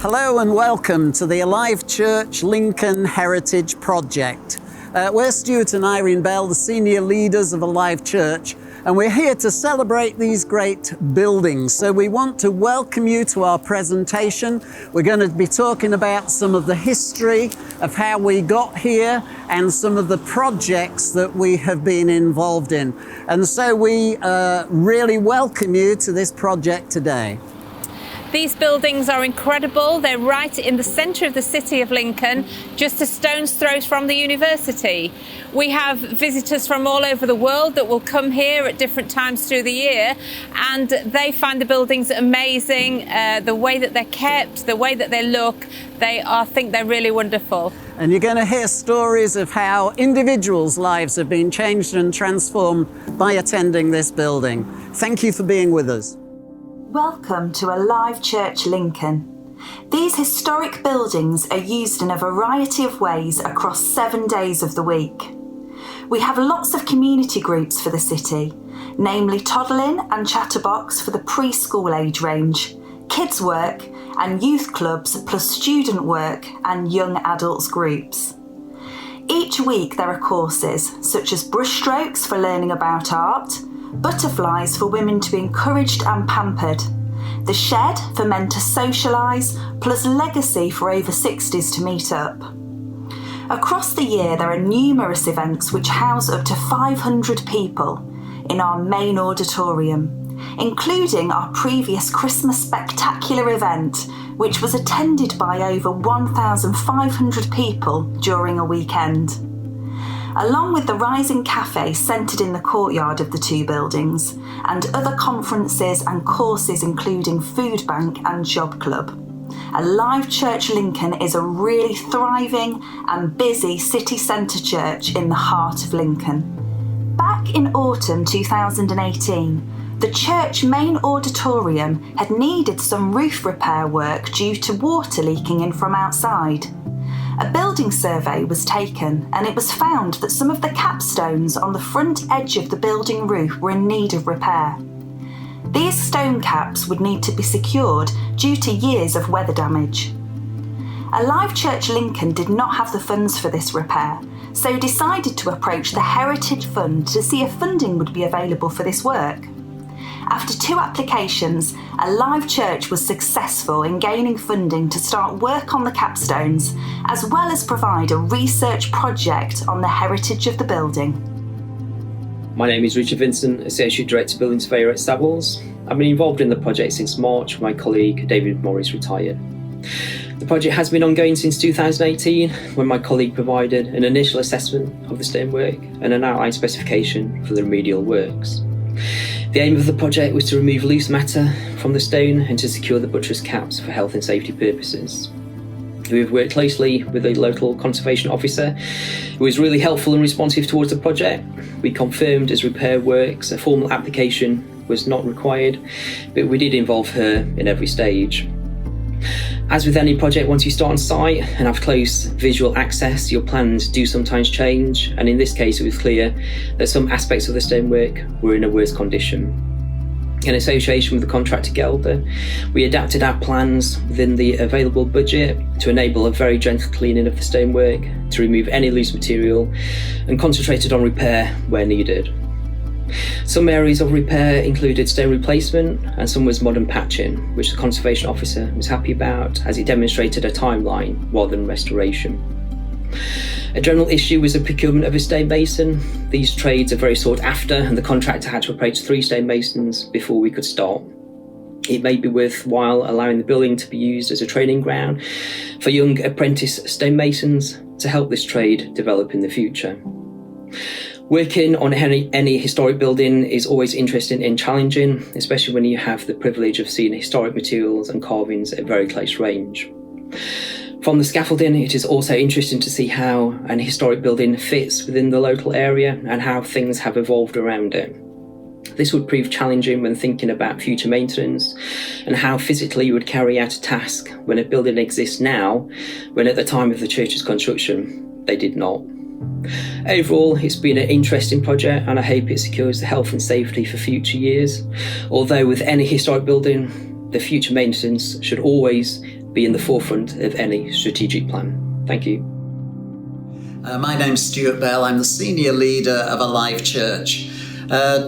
Hello and welcome to the Alive Church Lincoln Heritage Project. We're Stuart and Irene Bell, the senior leaders of Alive Church, and we're here to celebrate these great buildings. So we want to welcome you to our presentation. We're going to be talking about some of the history of how we got here and some of the projects that we have been involved in. And so we really welcome you to this project today. These buildings are incredible. They're right in the centre of the city of Lincoln, just a stone's throw from the university. We have visitors from all over the world that will come here at different times through the year, and they find the buildings amazing, the way that they're kept, the way that they look. I think they're really wonderful. And you're going to hear stories of how individuals' lives have been changed and transformed by attending this building. Thank you for being with us. Welcome to Alive Church Lincoln. These historic buildings are used in a variety of ways across 7 days of the week. We have lots of community groups for the city, namely Toddling and Chatterbox for the preschool age range, kids work and youth clubs, plus student work and young adults groups. Each week there are courses such as brushstrokes for learning about art, butterflies for women to be encouraged and pampered, the shed for men to socialise, plus legacy for over 60s to meet up. Across the year there are numerous events which house up to 500 people in our main auditorium, including our previous Christmas spectacular event, which was attended by over 1,500 people during a weekend. Along with the Rising Cafe centred in the courtyard of the two buildings, and other conferences and courses including Food Bank and Job Club. Alive Church Lincoln is a really thriving and busy city centre church in the heart of Lincoln. Back in autumn 2018, the church main auditorium had needed some roof repair work due to water leaking in from outside. A building survey was taken and it was found that some of the capstones on the front edge of the building roof were in need of repair. These stone caps would need to be secured due to years of weather damage. Alive Church Lincoln did not have the funds for this repair, so decided to approach the Heritage Fund to see if funding would be available for this work. After 2 applications, Alive Church was successful in gaining funding to start work on the capstones, as well as provide a research project on the heritage of the building. My name is Richard Vincent, Associate Director Building Surveyor at Savills. I've been involved in the project since March when my colleague David Morris retired. The project has been ongoing since 2018, when my colleague provided an initial assessment of the stonework and an outline specification for the remedial works. The aim of the project was to remove loose matter from the stone and to secure the buttress caps for health and safety purposes. We've worked closely with a local conservation officer who was really helpful and responsive towards the project. We confirmed as repair works a formal application was not required, but we did involve her in every stage. As with any project, once you start on site and have close visual access, your plans do sometimes change, and in this case it was clear that some aspects of the stonework were in a worse condition. In association with the contractor Gelder, we adapted our plans within the available budget to enable a very gentle cleaning of the stonework, to remove any loose material, and concentrated on repair where needed. Some areas of repair included stone replacement and some was modern patching, which the conservation officer was happy about as it demonstrated a timeline rather than restoration. A general issue was the procurement of a stonemason. These trades are very sought after and the contractor had to approach 3 stonemasons before we could start. It may be worthwhile allowing the building to be used as a training ground for young apprentice stonemasons to help this trade develop in the future. Working on any historic building is always interesting and challenging, especially when you have the privilege of seeing historic materials and carvings at very close range. From the scaffolding, it is also interesting to see how an historic building fits within the local area and how things have evolved around it. This would prove challenging when thinking about future maintenance and how physically you would carry out a task when a building exists now, when at the time of the church's construction, they did not. Overall, it's been an interesting project and I hope it secures the health and safety for future years. Although with any historic building, the future maintenance should always be in the forefront of any strategic plan. Thank you. My name's Stuart Bell. I'm the senior leader of Alive Church.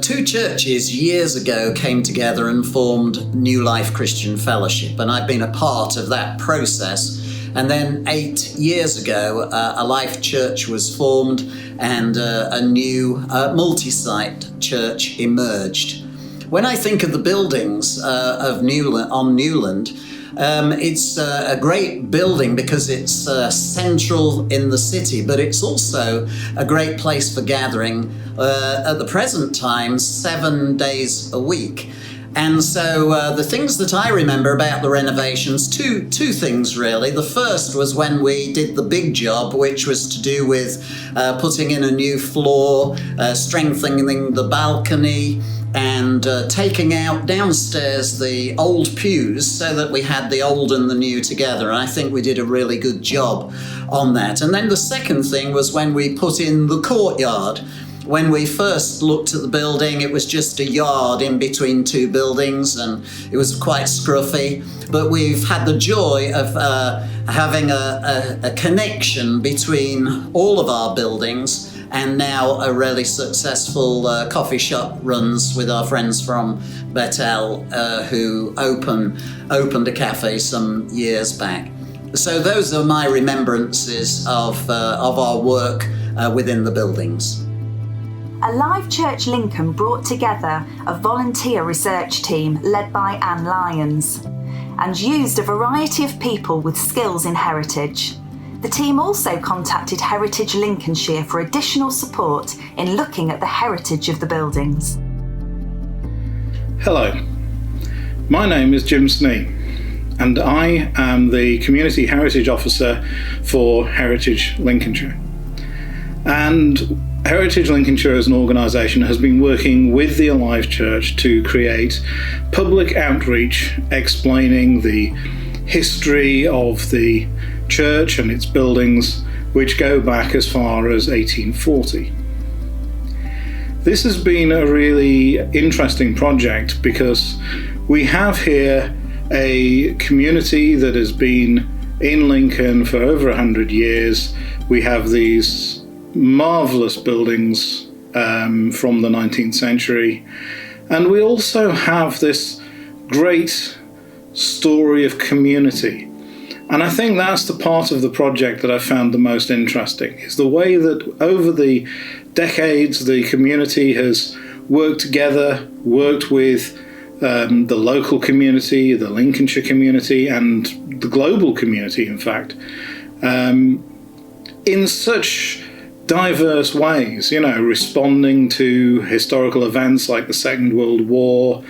Two churches years ago came together and formed New Life Christian Fellowship, and I've been a part of that process. And then 8 years ago, Alive Church was formed and a new multi-site church emerged. When I think of the buildings of Newland, it's a great building because it's central in the city, but it's also a great place for gathering at the present time 7 days a week. And so the things that I remember about the renovations, two things really. The first was when we did the big job, which was to do with putting in a new floor, strengthening the balcony, and taking out downstairs the old pews so that we had the old and the new together. And I think we did a really good job on that. And then the second thing was when we put in the courtyard. When we first looked at the building, it was just a yard in between two buildings and it was quite scruffy. But we've had the joy of having a connection between all of our buildings, and now a really successful coffee shop runs with our friends from Bethel who opened a cafe some years back. So those are my remembrances of our work within the buildings. Alive Church Lincoln brought together a volunteer research team led by Anne Lyons and used a variety of people with skills in heritage. The team also contacted Heritage Lincolnshire for additional support in looking at the heritage of the buildings. Hello, my name is Jim Snee and I am the Community Heritage Officer for Heritage Lincolnshire. And Heritage Lincolnshire as an organisation has been working with the Alive Church to create public outreach explaining the history of the church and its buildings, which go back as far as 1840. This has been a really interesting project because we have here a community that has been in Lincoln for over 100 years. We have these marvellous buildings from the 19th century, and we also have this great story of community. And I think that's the part of the project that I found the most interesting, is the way that over the decades the community has worked together, worked with the local community, the Lincolnshire community, and the global community, in fact, in such diverse ways, responding to historical events like the Second World War,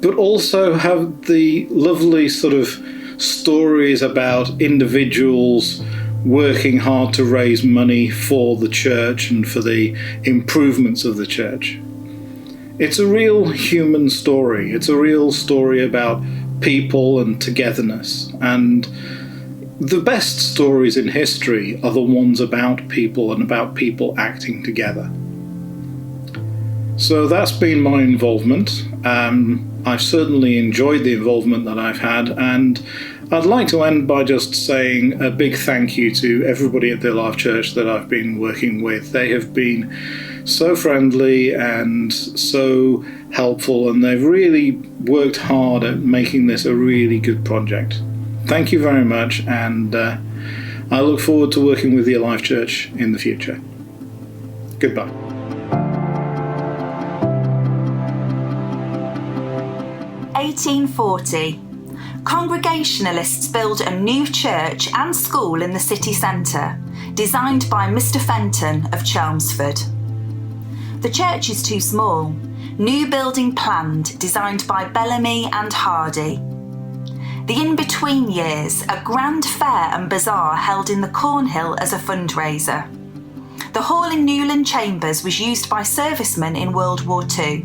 but also have the lovely sort of stories about individuals working hard to raise money for the church and for the improvements of the church. It's a real human story. It's a real story about people and togetherness. And the best stories in history are the ones about people and about people acting together. So that's been my involvement. I've certainly enjoyed the involvement that I've had, and I'd like to end by just saying a big thank you to everybody at the Alive Church that I've been working with. They have been so friendly and so helpful, and they've really worked hard at making this a really good project. Thank you very much, and I look forward to working with the Alive Church in the future. Goodbye. (1840). Congregationalists build a new church and school in the city centre, designed by Mr. Fenton of Chelmsford. The church is too small. New building planned, designed by Bellamy and Hardy. The in-between years, a grand fair and bazaar held in the Cornhill as a fundraiser. The hall in Newland Chambers was used by servicemen in World War II,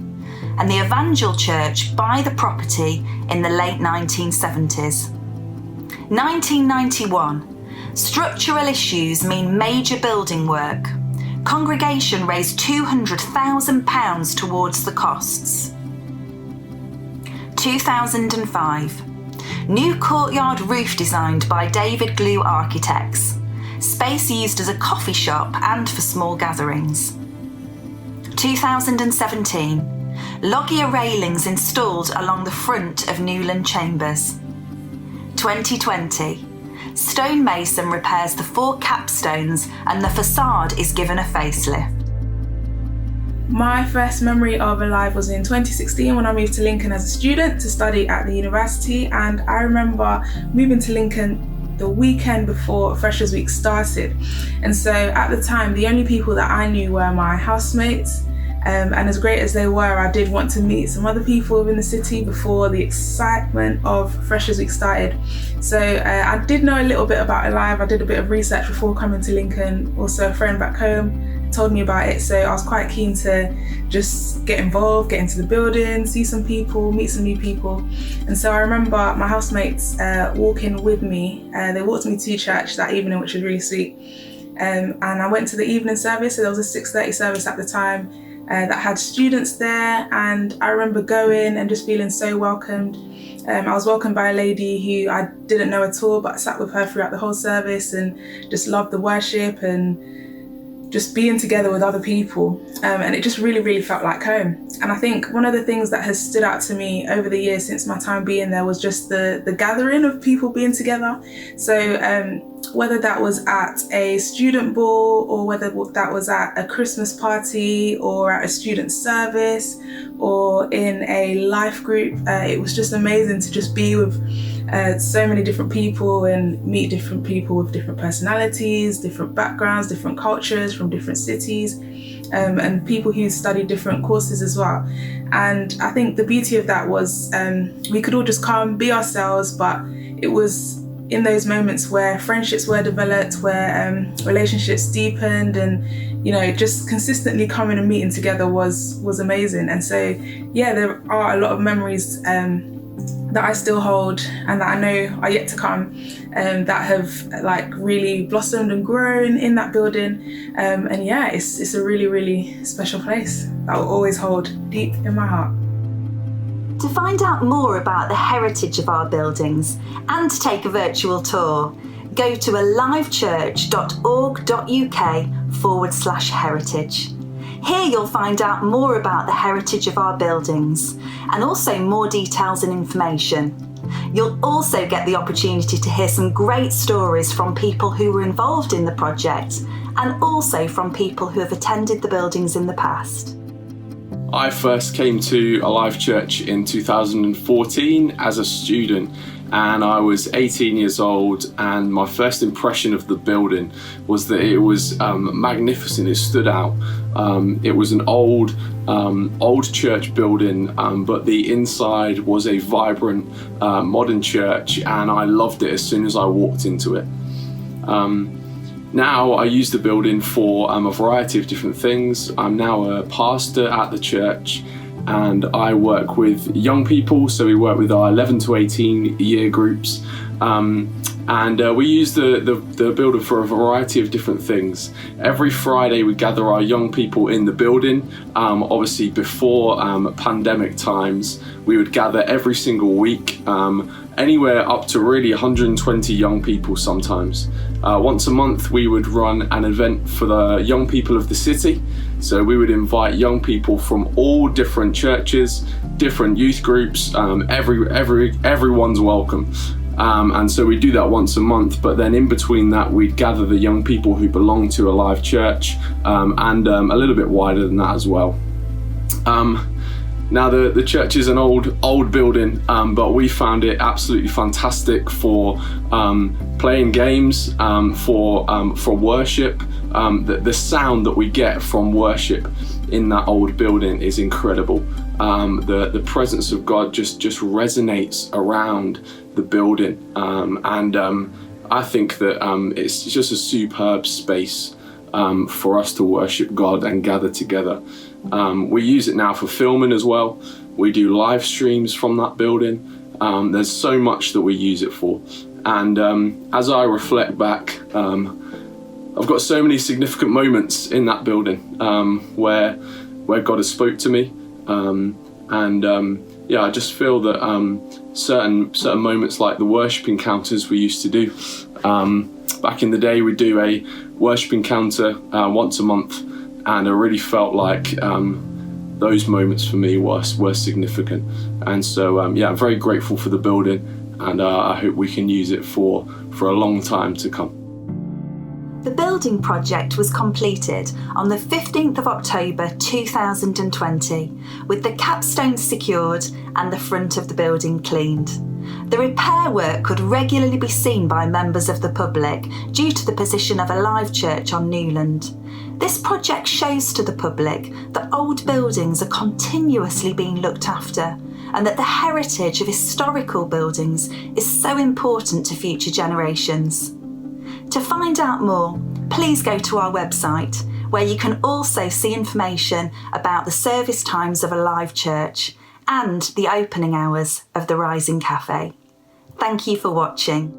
and the Evangel Church buy the property in the late 1970s. 1991. Structural issues mean major building work. Congregation raised £200,000 towards the costs. 2005. New courtyard roof designed by David Glue Architects. Space used as a coffee shop and for small gatherings. 2017. Loggia railings installed along the front of Newland Chambers. 2020. Stonemason repairs the 4 capstones and the facade is given a facelift. My first memory of Alive was in 2016 when I moved to Lincoln as a student to study at the university, and I remember moving to Lincoln the weekend before Freshers Week started. And so at the time, the only people that I knew were my housemates. And as great as they were, I did want to meet some other people within the city before the excitement of Freshers Week started. So I did know a little bit about Alive. I did a bit of research before coming to Lincoln. Also, a friend back home told me about it, so I was quite keen to just get involved, get into the building, see some people, meet some new people. And so I remember my housemates walking with me. They walked me to church that evening, which was really sweet. And I went to the evening service, so there was a 6:30 service at the time that had students there, and I remember going and just feeling so welcomed. I was welcomed by a lady who I didn't know at all, but I sat with her throughout the whole service and just loved the worship and just being together with other people, and it just really, really felt like home. And I think one of the things that has stood out to me over the years since my time being there was just the gathering of people being together. So whether that was at a student ball or whether that was at a Christmas party or at a student service or in a life group, it was just amazing to just be with so many different people and meet different people with different personalities, different backgrounds, different cultures from different cities, and people who studied different courses as well. And I think the beauty of that was we could all just come, be ourselves, but it was in those moments where friendships were developed, where relationships deepened, and just consistently coming and meeting together was amazing. And so yeah, there are a lot of memories that I still hold and that I know are yet to come, that have really blossomed and grown in that building. And yeah, it's a really, really special place that will always hold deep in my heart. To find out more about the heritage of our buildings and to take a virtual tour, go to alivechurch.org.uk/heritage. Here you'll find out more about the heritage of our buildings and also more details and information. You'll also get the opportunity to hear some great stories from people who were involved in the project and also from people who have attended the buildings in the past. I first came to Alive Church in 2014 as a student, and I was 18 years old, and my first impression of the building was that it was magnificent. It stood out. It was an old church building, but the inside was a vibrant modern church, and I loved it as soon as I walked into it. Now I use the building for a variety of different things. I'm now a pastor at the church, and I work with young people, so we work with our 11 to 18 year groups, and we use the building for a variety of different things. Every Friday we gather our young people in the building. Obviously before pandemic times we would gather every single week, anywhere up to really 120 young people sometimes. Once a month we would run an event for the young people of the city. So we would invite young people from all different churches, different youth groups, everyone's welcome. And so we do that once a month, but then in between that we'd gather the young people who belong to Alive Church, and a little bit wider than that as well. Now the church is an old building, but we found it absolutely fantastic for playing games, for worship. The sound that we get from worship in that old building is incredible. The presence of God just resonates around the building, and I think that it's just a superb space for us to worship God and gather together. We use it now for filming as well. We do live streams from that building. There's so much that we use it for. And as I reflect back, I've got so many significant moments in that building where God has spoke to me. I just feel that certain moments like the worship encounters we used to do. Back in the day, we'd do a worship encounter once a month, and I really felt like those moments for me were significant. And so, I'm very grateful for the building, and I hope we can use it for a long time to come. The building project was completed on the 15th of October 2020, with the capstone secured and the front of the building cleaned. The repair work could regularly be seen by members of the public due to the position of Alive Church on Newland. This project shows to the public that old buildings are continuously being looked after, and that the heritage of historical buildings is so important to future generations. To find out more, please go to our website, where you can also see information about the service times of Alive Church and the opening hours of the Rising Cafe. Thank you for watching.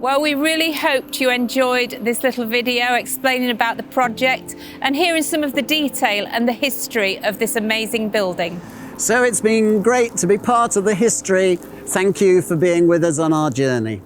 Well, we really hoped you enjoyed this little video explaining about the project and hearing some of the detail and the history of this amazing building. So it's been great to be part of the history. Thank you for being with us on our journey.